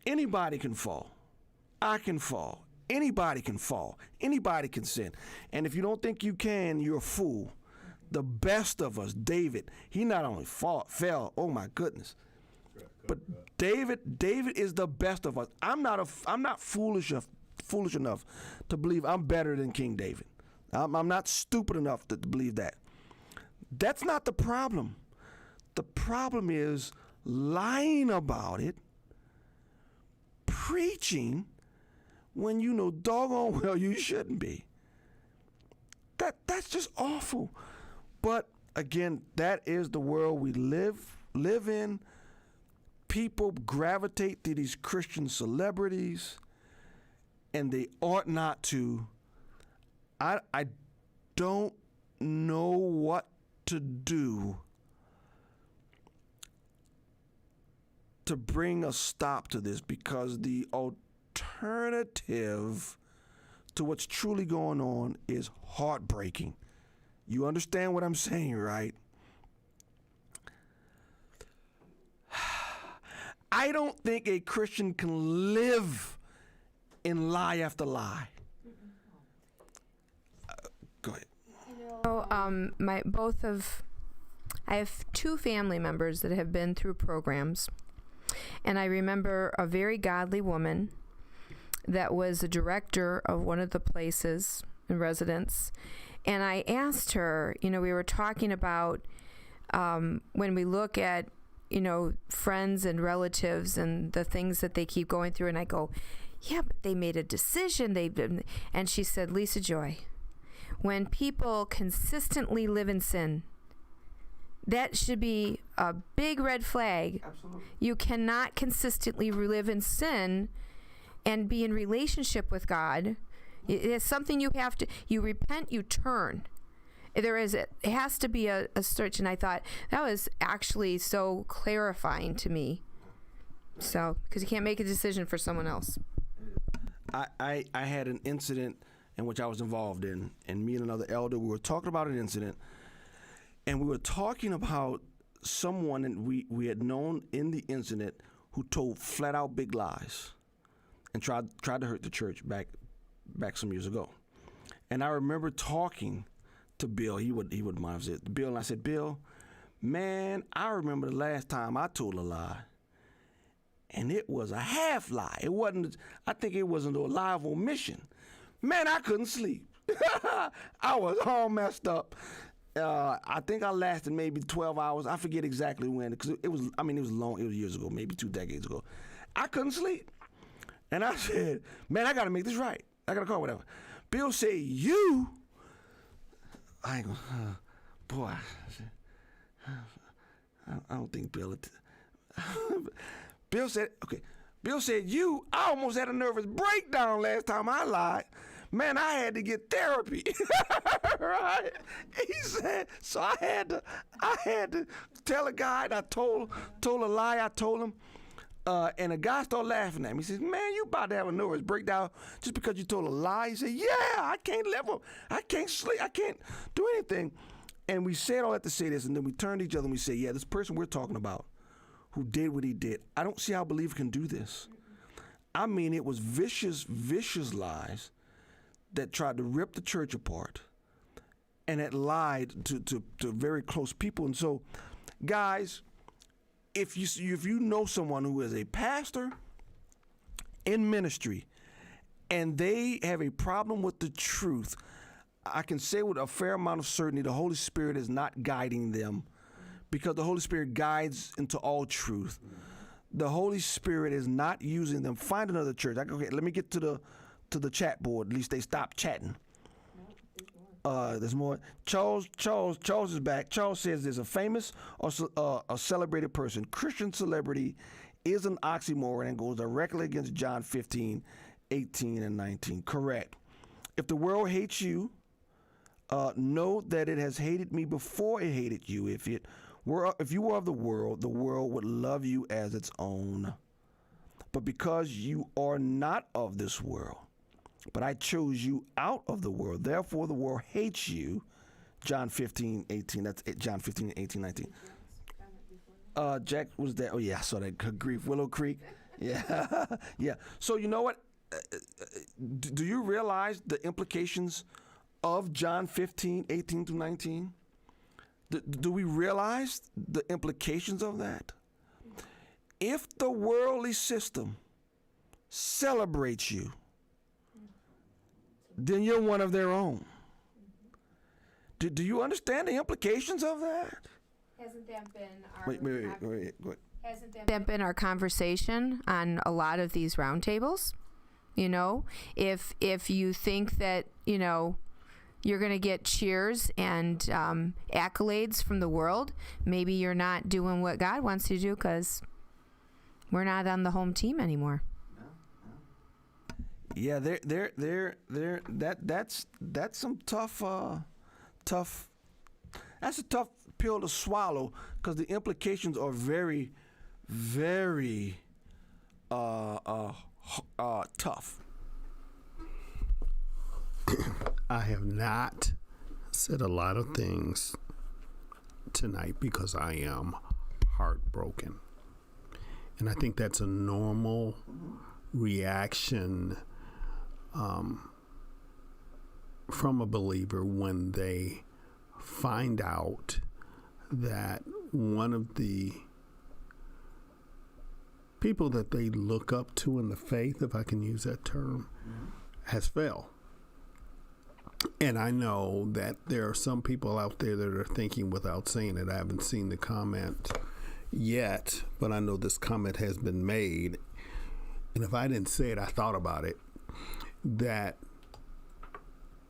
Anybody can fall. I can fall. Anybody can fall. Anybody can sin. And if you don't think you can, you're a fool. The best of us, David, he not only fell, oh my goodness. But David is the best of us. I'm not foolish enough to believe I'm better than King David. I'm not stupid enough to believe that. That's not the problem. The problem is lying about it, preaching when you know doggone well you shouldn't be. That's just awful. But again, that is the world we live in. People gravitate to these Christian celebrities, and they ought not to. I don't know what to do to bring a stop to this, because the alternative to what's truly going on is heartbreaking. You understand what I'm saying, right? I don't think a Christian can live in lie after lie. Go ahead. So, I have two family members that have been through programs, and I remember a very godly woman that was the director of one of the places in residence, and I asked her, we were talking about when we look at, friends and relatives and the things that they keep going through, and I go, yeah, but they made a decision. And she said, Lisa Joy, when people consistently live in sin, that should be a big red flag. Absolutely. You cannot consistently live in sin and be in relationship with God. It's something you have to, you repent, you turn. It has to be a search, and I thought that was actually so clarifying to me. So, because you can't make a decision for someone else. I had an incident in which I was involved in, and me and another elder, we were talking about an incident, and we were talking about someone that we had known in the incident who told flat out big lies and tried to hurt the church back some years ago. And I remember talking to Bill. He would mind it. Bill, and I said, Bill, man, I remember the last time I told a lie, and it was a half lie. It wasn't. I think it wasn't a lie of omission. Man, I couldn't sleep. I was all messed up. I think I lasted maybe 12 hours. I forget exactly when, because it was long. It was years ago, maybe 2 decades ago. I couldn't sleep. And I said, man, I got to make this right. I got to call whatever. Bill said, you. I ain't gonna, boy. I don't think Bill. Bill said, okay. Bill said, I almost had a nervous breakdown last time I lied. Man, I had to get therapy. Right? He said, so I had to tell a guy, and I told a lie. I told him, and the guy started laughing at me. He says, man, you about to have a nervous breakdown just because you told a lie? He said, yeah, I can't live up. I can't sleep. I can't do anything. And we said all that to say this, and then we turned to each other and we said, yeah, this person we're talking about who did what he did, I don't see how a believer can do this. I mean, it was vicious, vicious lies that tried to rip the church apart, and it lied to very close people. And so, guys, if you know someone who is a pastor in ministry, and they have a problem with the truth, I can say with a fair amount of certainty the Holy Spirit is not guiding them, because the Holy Spirit guides into all truth. The Holy Spirit is not using them. Find another church. Okay, let me get to the chat board. At least they stopped chatting. There's more. Charles is back. Charles says there's a famous or a celebrated person. Christian celebrity is an oxymoron and goes directly against John 15, 18, and 19. Correct. If the world hates you, know that it has hated me before it hated you. If you were of the world would love you as its own. But because you are not of this world, but I chose you out of the world, therefore the world hates you. John 15, 18. That's it, John 15, 18, 19. Jack was there. Oh, yeah, I saw that. Good grief. Willow Creek. Yeah. Yeah. So you know what? Do you realize the implications of John 15, 18 through 19? Do we realize the implications of that? If the worldly system celebrates you, then you're one of their own. Do you understand the implications of that? Hasn't that been our Wait, go ahead. Hasn't that been our conversation on a lot of these roundtables? You know, if you think that, you know, you're going to get cheers and accolades from the world, maybe you're not doing what God wants you to do, because we're not on the home team anymore. Yeah, that's some tough. That's a tough pill to swallow, because the implications are very, very tough. I have not said a lot of things tonight because I am heartbroken. And I think that's a normal reaction from a believer when they find out that one of the people that they look up to in the faith, if I can use that term, has failed. And I know that there are some people out there that are thinking, without saying it, I haven't seen the comment yet, but I know this comment has been made. And if I didn't say it, I thought about it, that,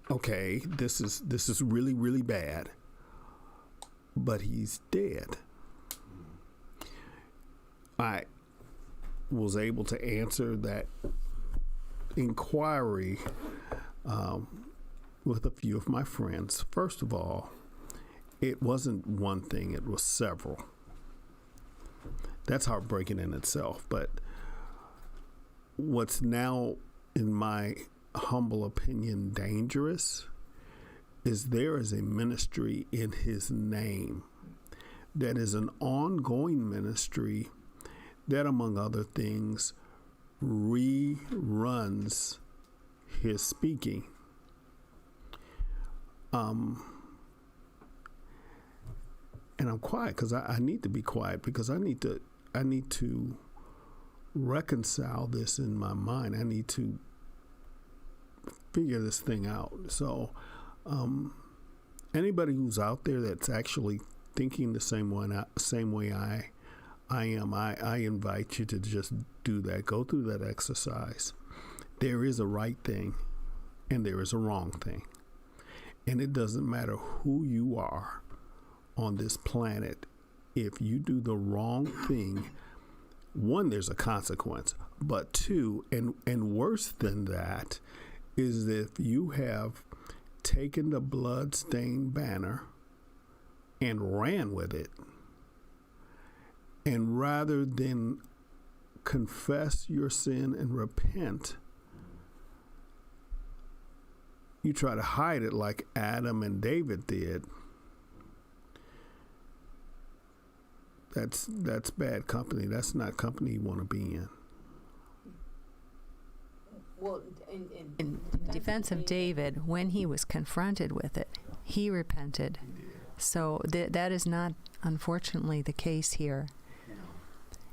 okay, this is really, really bad, but he's dead. I was able to answer that inquiry with a few of my friends. First of all, it wasn't one thing, it was several. That's heartbreaking in itself. But what's now, in my humble opinion, dangerous is there is a ministry in his name that is an ongoing ministry that, among other things, reruns his speaking. And I'm quiet because I need to be quiet, because I need to reconcile this in my mind. I need to figure this thing out. So anybody who's out there that's actually thinking the same way I am, I invite you to just do that. Go through that exercise. There is a right thing and there is a wrong thing. And it doesn't matter who you are on this planet. If you do the wrong thing, one, there's a consequence. But two, and worse than that, is if you have taken the blood-stained banner and ran with it, and rather than confess your sin and repent, you try to hide it like Adam and David did. That's bad company. That's not company you want to be in. Well, in defense of David, when he was confronted with it, he repented. So that is not, unfortunately, the case here.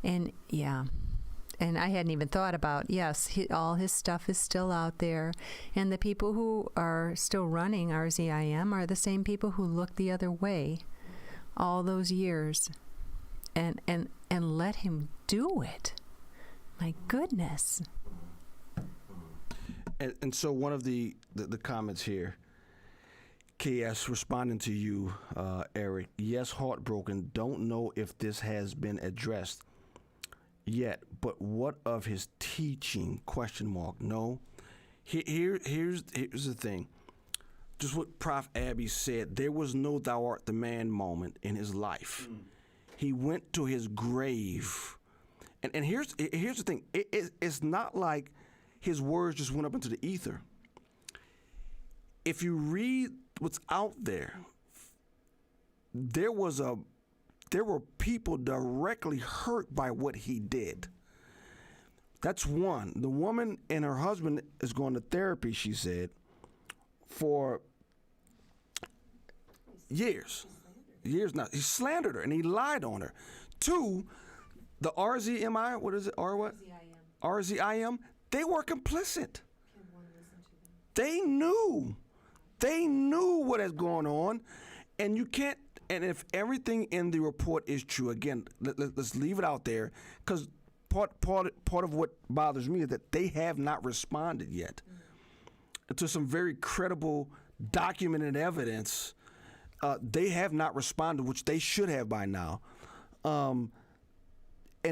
And yeah, and I hadn't even thought about, yes, all his stuff is still out there. And the people who are still running RZIM are the same people who looked the other way all those years. And let him do it. My goodness. And so one of the comments here, KS, responding to you, Eric, yes, heartbroken, don't know if this has been addressed yet, but what of his teaching, ? No. Here's the thing. Just what Prof. Abby said, there was no thou art the man moment in his life. He went to his grave. And here's the thing. It's not like his words just went up into the ether. If you read what's out there, there were people directly hurt by what he did. That's one. The woman and her husband is going to therapy, she said, for years. Years now. He slandered her and he lied on her. Two, the RZMI, what is it? RZIM, they were complicit. They knew what is going on, and you can't. And if everything in the report is true, again, let's leave it out there, because part of what bothers me is that they have not responded yet to some very credible, documented evidence. They have not responded, which they should have by now. And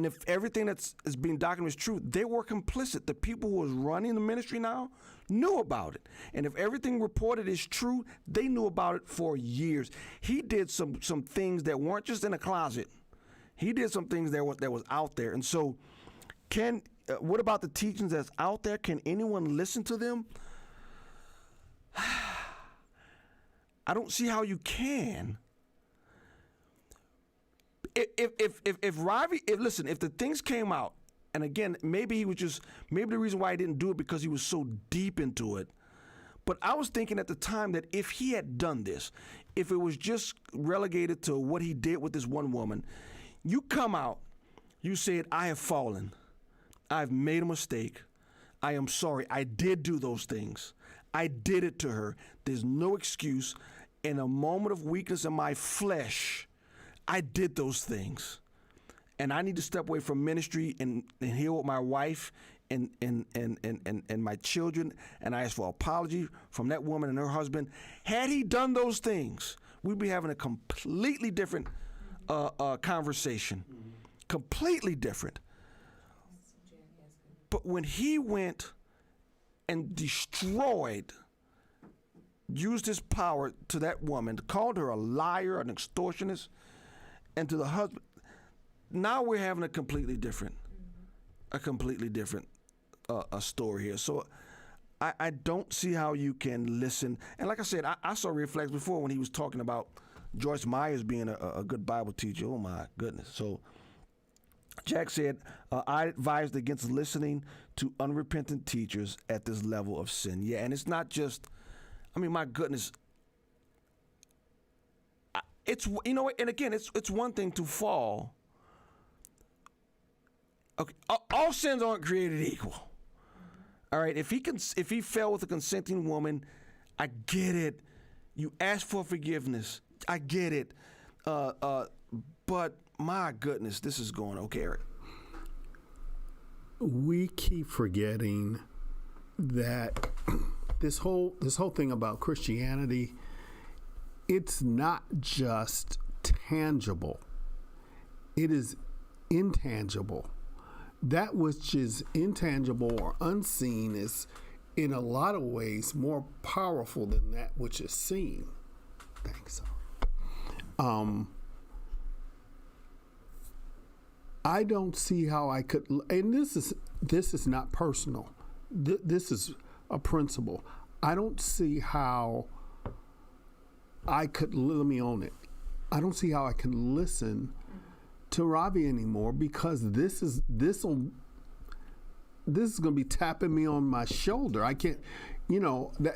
if everything is being documented is true, they were complicit. The people who was running the ministry now knew about it. And if everything reported is true, they knew about it for years. He did some things that weren't just in a closet. He did some things that was out there. And so, what about the teachings that's out there? Can anyone listen to them? I don't see how you can. If Ravi, listen, if the things came out, and again, maybe the reason why he didn't do it because he was so deep into it. But I was thinking at the time that if he had done this, if it was just relegated to what he did with this one woman, you come out, you said, I have fallen. I've made a mistake. I am sorry. I did do those things. I did it to her. There's no excuse. In a moment of weakness in my flesh, I did those things. And I need to step away from ministry and heal with my wife and my children. And I ask for apology from that woman and her husband. Had he done those things, we'd be having a completely different conversation. Completely different. But when he went and used his power to that woman, called her a liar, an extortionist, and to the husband, now we're having a completely different story here. So I don't see how you can listen. And like I said, I saw Reflex before when he was talking about Joyce Myers being a good Bible teacher. Oh my goodness. So Jack said, I advised against listening to unrepentant teachers at this level of sin. Yeah, and it's not just, my goodness. It's, and again, it's one thing to fall. Okay, all sins aren't created equal. All right, if he fell with a consenting woman, I get it. You ask for forgiveness. I get it. But my goodness, this is going okay, Eric. We keep forgetting that this whole thing about Christianity, it's not just tangible. It is intangible. That which is intangible or unseen is, in a lot of ways, more powerful than that which is seen. Thanks. I don't see how I could, and this is not personal. This is a principle. I don't see how I could, let me own it. I don't see how I can listen to Ravi anymore, because this is going to be tapping me on my shoulder. I can't,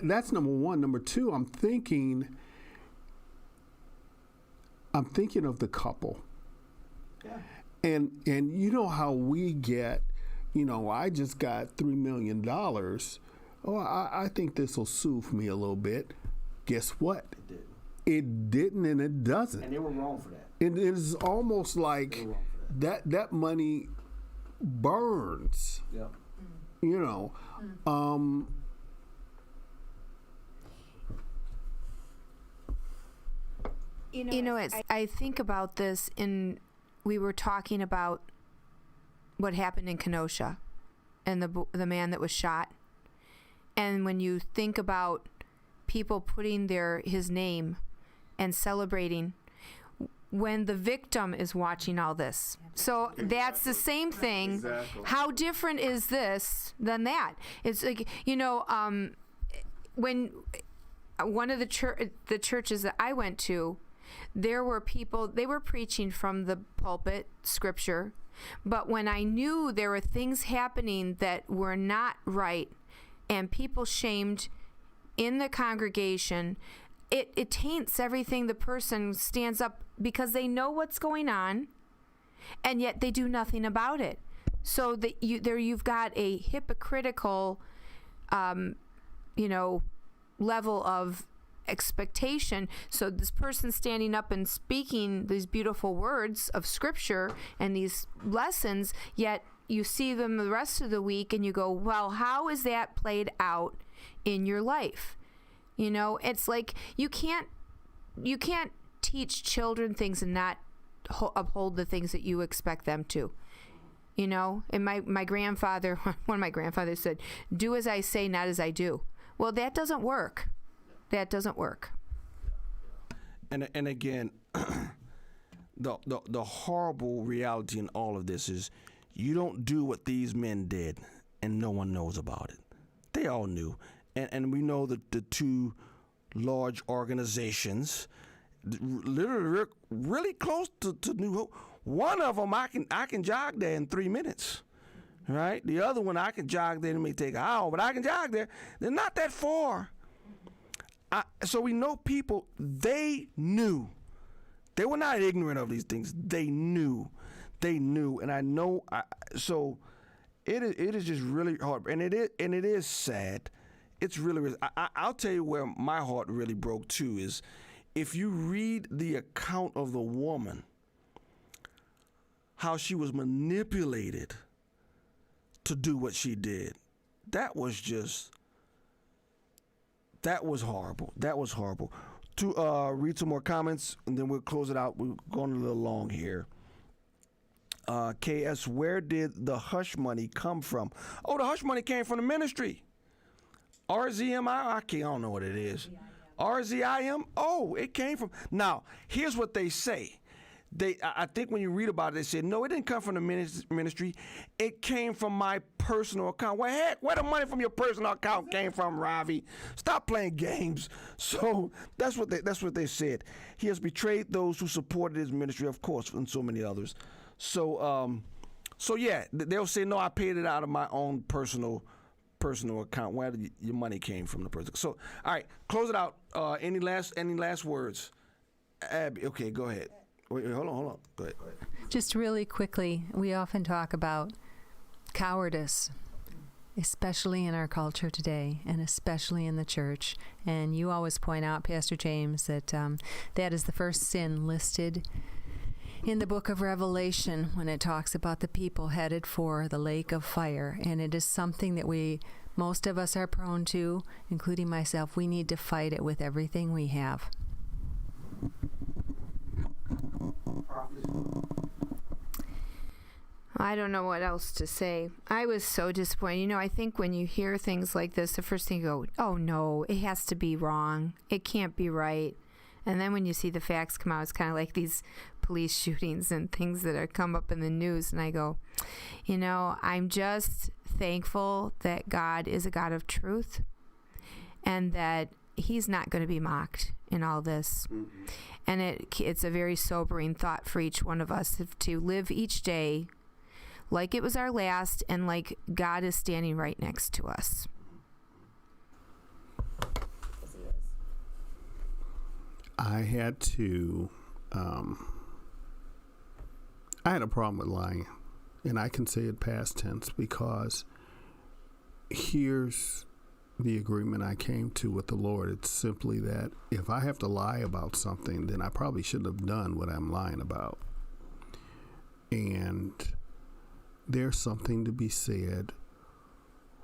that's number one. Number two, I'm thinking of the couple. Yeah. And you know how we get, I just got $3 million. Oh, I think this will soothe me a little bit. Guess what? It didn't, and it doesn't. And they were wrong for that. It is almost like that money burns. Yeah. I think about this we were talking about what happened in Kenosha and the man that was shot. And when you think about people putting his name and celebrating when the victim is watching all this. So that's the same thing. Exactly. How different is this than that? It's like, when one of the churches that I went to, there were people, they were preaching from the pulpit scripture, but when I knew there were things happening that were not right and people shamed in the congregation, it taints everything. The person stands up because they know what's going on, and yet they do nothing about it. So that you've got a hypocritical, level of expectation. So this person standing up and speaking these beautiful words of scripture and these lessons, yet you see them the rest of the week and you go, well, how is that played out in your life? It's like you can't teach children things and not uphold the things that you expect them to. And my grandfather, one of my grandfathers said, do as I say, not as I do. Well, that doesn't work. That doesn't work. And again, the horrible reality in all of this is you don't do what these men did and no one knows about it. They all knew. And we know that the two large organizations, literally really close to New Hope. One of them I can jog there in 3 minutes, right? The other one I can jog there, it may take an hour, but I can jog there. They're not that far. So we know people, they knew. They were not ignorant of these things. They knew. And I know. So it is just really hard, and it is sad. It's really. I'll tell you where my heart really broke too is, if you read the account of the woman, how she was manipulated to do what she did. That was horrible. That was horrible. To read some more comments, and then we'll close it out. We're going a little long here. KS, where did the hush money come from? Oh, the hush money came from the ministry. RZMI, I don't know what it is. RZIM, oh, it came from. Now, here's what they say. I think when you read about it, they said, no, it didn't come from the ministry. It came from my personal account. Well, heck, where the money from your personal account came from, Ravi? Stop playing games. So that's what they said. He has betrayed those who supported his ministry, of course, and so many others. So yeah, they'll say, no, I paid it out of my own personal account. Where your money came from, the person. So, all right, close it out. Any last words? Abby, okay, go ahead. Wait, hold on. Go ahead. Just really quickly, we often talk about cowardice, especially in our culture today, and especially in the church. And you always point out, Pastor James, that that is the first sin listed in the book of Revelation when it talks about the people headed for the lake of fire. And it is something that most of us are prone to, including myself. We need to fight it with everything we have. I don't know what else to say. I was so disappointed. I think when you hear things like this, the first thing you go, oh no, it has to be wrong. It can't be right. And then when you see the facts come out, it's kind of like these police shootings and things that are come up in the news. And I go, I'm just thankful that God is a God of truth and that he's not going to be mocked in all this. Mm-hmm. And it's a very sobering thought for each one of us to live each day like it was our last and like God is standing right next to us. I had a problem with lying. And I can say it past tense because here's the agreement I came to with the Lord. It's simply that if I have to lie about something, then I probably shouldn't have done what I'm lying about. And there's something to be said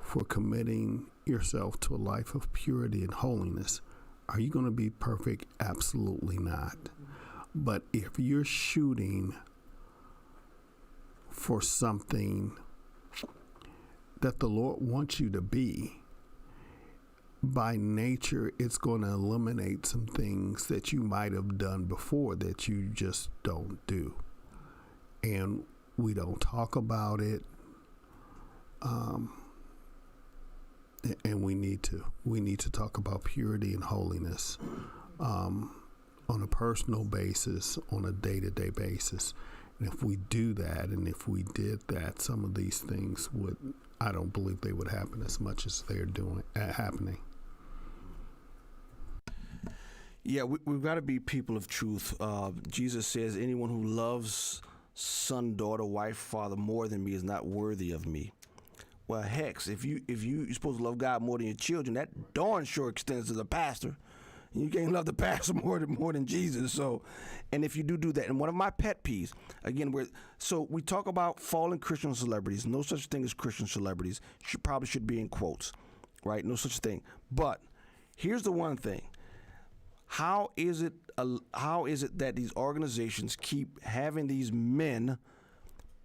for committing yourself to a life of purity and holiness. Are you going to be perfect? Absolutely not. But if you're shooting for something that the Lord wants you to be, by nature, it's going to eliminate some things that you might have done before that you just don't do. And we don't talk about it. And we need to. We need to talk about purity and holiness on a personal basis, on a day-to-day basis. And if we do that, and if we did that, some of these things would, I don't believe they would happen as much as they're happening. Yeah, we've got to be people of truth. Jesus says, anyone who loves son, daughter, wife, father more than me is not worthy of me. Well, heck, if you're supposed to love God more than your children, that darn sure extends to the pastor. You can't love the pastor more than Jesus. So, and if you do that, and one of my pet peeves, again, we talk about fallen Christian celebrities. No such thing as Christian celebrities. Probably should be in quotes, right? No such thing. But here's the one thing. How is it that these organizations keep having these men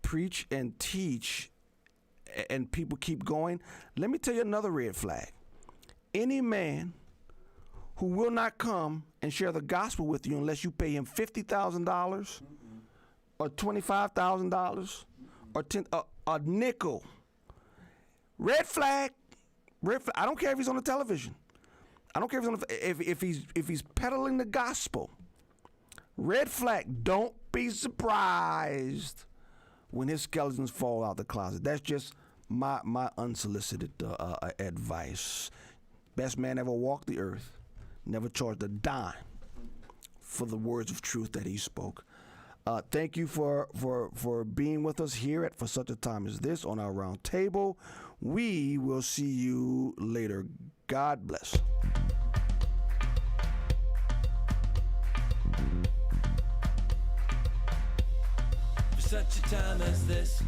preach and teach, and people keep going? Let me tell you another red flag. Any man who will not come and share the gospel with you unless you pay him $50,000 or $25,000 or a nickel. Red flag. Red flag. I don't care if he's on the television. I don't care if he's peddling the gospel. Red flag. Don't be surprised when his skeletons fall out the closet. That's just my unsolicited advice. Best man ever walked the earth. Never charged a dime for the words of truth that he spoke. Thank you for being with us here at For Such a Time as This on our round table. We will see you later. God bless. For such a time as this.